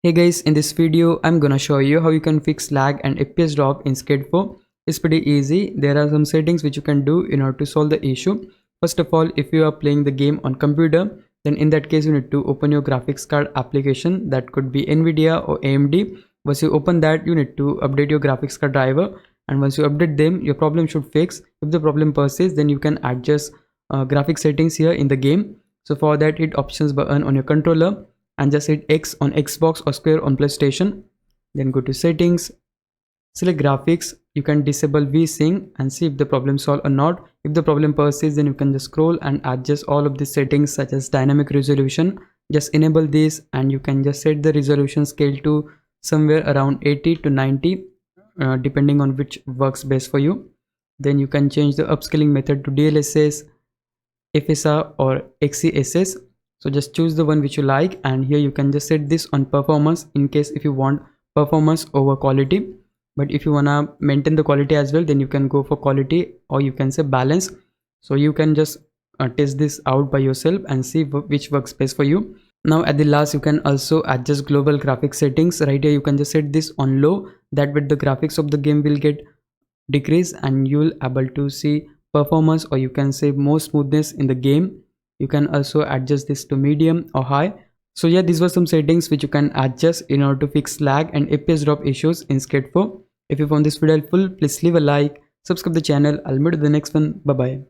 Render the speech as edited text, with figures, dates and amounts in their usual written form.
Hey guys, in this video I'm gonna show you how you can fix lag and FPS drop in Skate 4. It's pretty easy. There are some settings which you can do in order to solve the issue. First of all, if you are playing the game on computer, then in that case you need to open your graphics card application. That could be Nvidia or AMD. Once you open that, you need to update your graphics card driver, and once you update them, your problem should fix. If the problem persists, then you can adjust graphic settings here in the game. So for that, hit options button on your controller and just hit X on Xbox or square on PlayStation. Then go to settings, select graphics. You can disable VSync and see if the problem solved or not. If the problem persists, then you can just scroll and adjust all of the settings such as dynamic resolution. Just enable this and you can just set the resolution scale to somewhere around 80 to 90 depending on which works best for you. Then you can change the upscaling method to DLSS, FSR or XeSS. So just choose the one which you like, and here you can just set this on performance in case if you want performance over quality. But if you wanna maintain the quality as well, then you can go for quality, or you can say balance. So you can just test this out by yourself and see which works best for you. Now at the last, you can also adjust global graphics settings. Right here you can just set this on low. That way the graphics of the game will get decrease and you'll able to see performance, or you can say more smoothness in the game. You can also adjust this to medium or high. So yeah, these were some settings which you can adjust in order to fix lag and FPS drop issues in Skate 4. If you found this video helpful, please leave a like, subscribe the channel. I'll meet you in the next one. Bye bye.